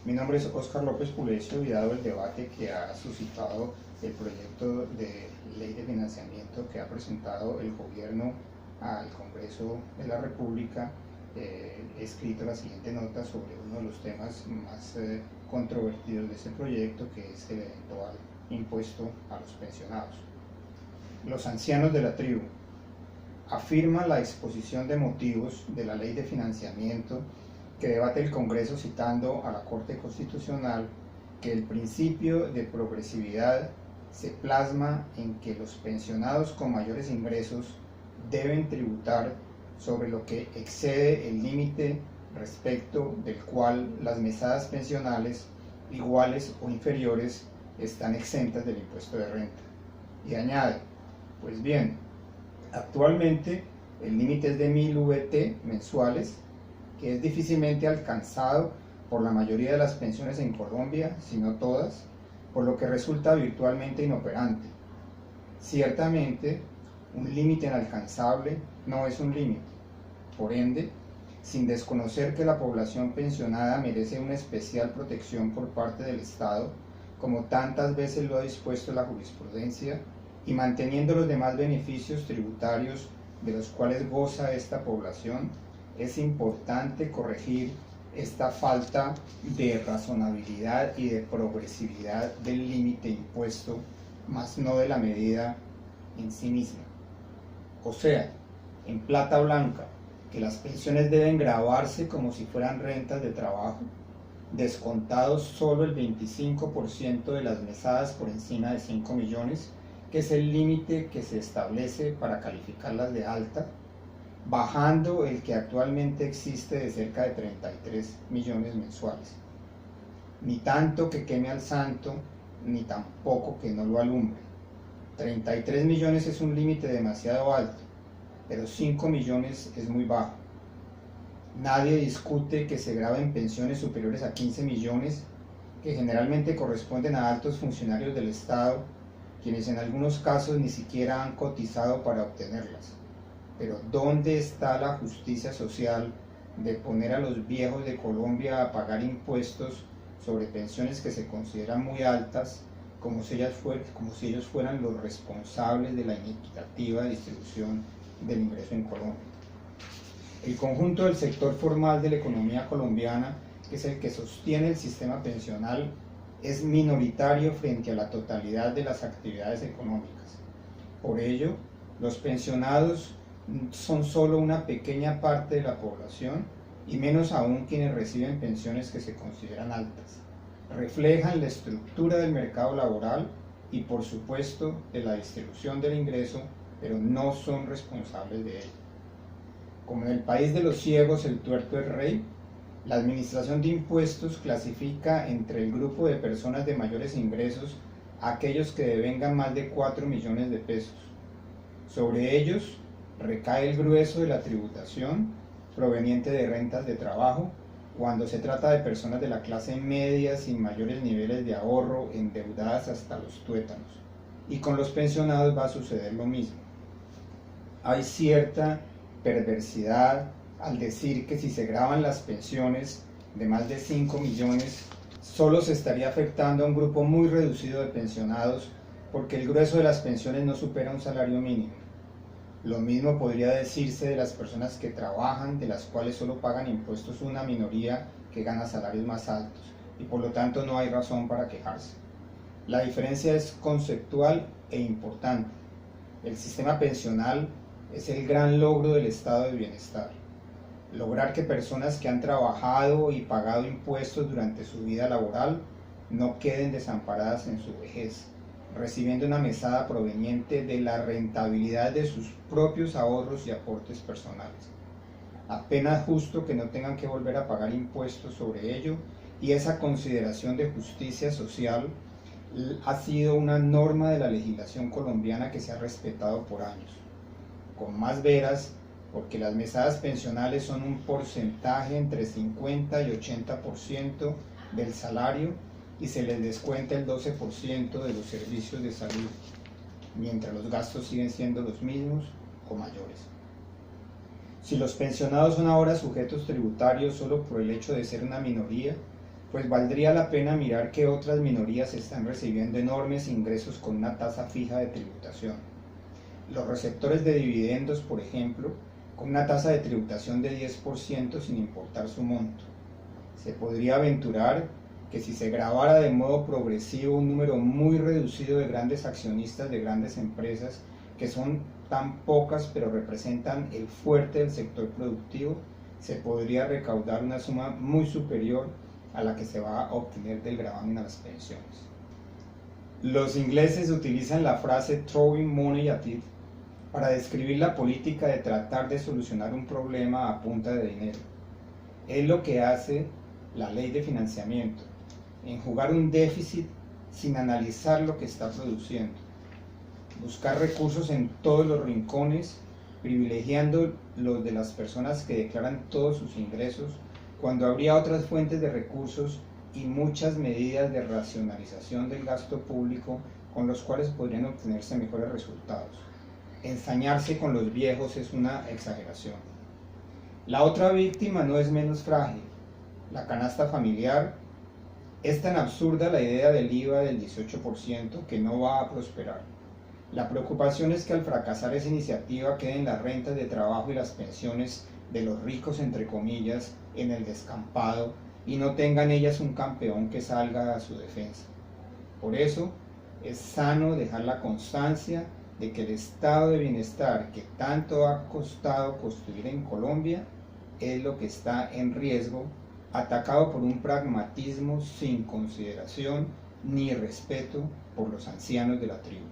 Mi nombre es Óscar López Pulecio y dado el debate que ha suscitado el proyecto de ley de financiamiento que ha presentado el gobierno al Congreso de la República, he escrito la siguiente nota sobre uno de los temas más controvertidos de ese proyecto, que es el eventual impuesto a los pensionados. Los ancianos de la tribu. Afirma la exposición de motivos de la ley de financiamiento que debate el Congreso, citando a la Corte Constitucional, que el principio de progresividad se plasma en que los pensionados con mayores ingresos deben tributar sobre lo que excede el límite respecto del cual las mesadas pensionales iguales o inferiores están exentas del impuesto de renta. Y añade, pues bien, actualmente el límite es de 1000 VT mensuales, que es difícilmente alcanzado por la mayoría de las pensiones en Colombia, si no todas, por lo que resulta virtualmente inoperante. Ciertamente, un límite inalcanzable no es un límite. Por ende, sin desconocer que la población pensionada merece una especial protección por parte del Estado, como tantas veces lo ha dispuesto la jurisprudencia, y manteniendo los demás beneficios tributarios de los cuales goza esta población, es importante corregir esta falta de razonabilidad y de progresividad del límite impuesto, más no de la medida en sí misma. O sea, en plata blanca, que las pensiones deben gravarse como si fueran rentas de trabajo, descontados solo el 25% de las mesadas por encima de 5 millones, que es el límite que se establece para calificarlas de alta, bajando el que actualmente existe de cerca de 33 millones mensuales. Ni tanto que queme al santo, ni tampoco que no lo alumbre. 33 millones es un límite demasiado alto, pero 5 millones es muy bajo. Nadie discute que se graben pensiones superiores a 15 millones, que generalmente corresponden a altos funcionarios del Estado, quienes en algunos casos ni siquiera han cotizado para obtenerlas. Pero ¿dónde está la justicia social de poner a los viejos de Colombia a pagar impuestos sobre pensiones que se consideran muy altas, como si ellos fueran los responsables de la inequitativa distribución del ingreso en Colombia? El conjunto del sector formal de la economía colombiana, que es el que sostiene el sistema pensional, es minoritario frente a la totalidad de las actividades económicas. Por ello, los pensionados son solo una pequeña parte de la población, y menos aún quienes reciben pensiones que se consideran altas. Reflejan la estructura del mercado laboral y, por supuesto, de la distribución del ingreso, pero no son responsables de ello. Como en el país de los ciegos el tuerto es rey, la Administración de Impuestos clasifica entre el grupo de personas de mayores ingresos a aquellos que devengan más de 4 millones de pesos. Sobre ellos recae el grueso de la tributación proveniente de rentas de trabajo, cuando se trata de personas de la clase media sin mayores niveles de ahorro, endeudadas hasta los tuétanos. Y con los pensionados va a suceder lo mismo. Hay cierta perversidad al decir que si se graban las pensiones de más de 5 millones, solo se estaría afectando a un grupo muy reducido de pensionados, porque el grueso de las pensiones no supera un salario mínimo. Lo mismo podría decirse de las personas que trabajan, de las cuales solo pagan impuestos una minoría que gana salarios más altos, y por lo tanto no hay razón para quejarse. La diferencia es conceptual e importante. El sistema pensional es el gran logro del estado de bienestar. Lograr que personas que han trabajado y pagado impuestos durante su vida laboral no queden desamparadas en su vejez, recibiendo una mesada proveniente de la rentabilidad de sus propios ahorros y aportes personales. Apenas justo que no tengan que volver a pagar impuestos sobre ello, y esa consideración de justicia social ha sido una norma de la legislación colombiana que se ha respetado por años. Con más veras, porque las mesadas pensionales son un porcentaje entre 50 y 80% del salario, y se les descuenta el 12% de los servicios de salud, mientras los gastos siguen siendo los mismos o mayores. Si los pensionados son ahora sujetos tributarios solo por el hecho de ser una minoría, pues valdría la pena mirar que otras minorías están recibiendo enormes ingresos con una tasa fija de tributación. Los receptores de dividendos, por ejemplo, con una tasa de tributación de 10% sin importar su monto. Se podría aventurar que si se gravara de modo progresivo un número muy reducido de grandes accionistas de grandes empresas, que son tan pocas pero representan el fuerte del sector productivo, se podría recaudar una suma muy superior a la que se va a obtener del gravamen a las pensiones. Los ingleses utilizan la frase throwing money at it para describir la política de tratar de solucionar un problema a punta de dinero. Es lo que hace la ley de financiamiento, enjugar un déficit sin analizar lo que está produciendo, buscar recursos en todos los rincones, privilegiando los de las personas que declaran todos sus ingresos, cuando habría otras fuentes de recursos y muchas medidas de racionalización del gasto público con los cuales podrían obtenerse mejores resultados. Ensañarse con los viejos es una exageración. La otra víctima no es menos frágil, la canasta familiar. Es tan absurda la idea del IVA del 18% que no va a prosperar. La preocupación es que al fracasar esa iniciativa queden las rentas de trabajo y las pensiones de los ricos, entre comillas, en el descampado y no tengan ellas un campeón que salga a su defensa. Por eso es sano dejar la constancia de que el estado de bienestar que tanto ha costado construir en Colombia es lo que está en riesgo, atacado por un pragmatismo sin consideración ni respeto por los ancianos de la tribu.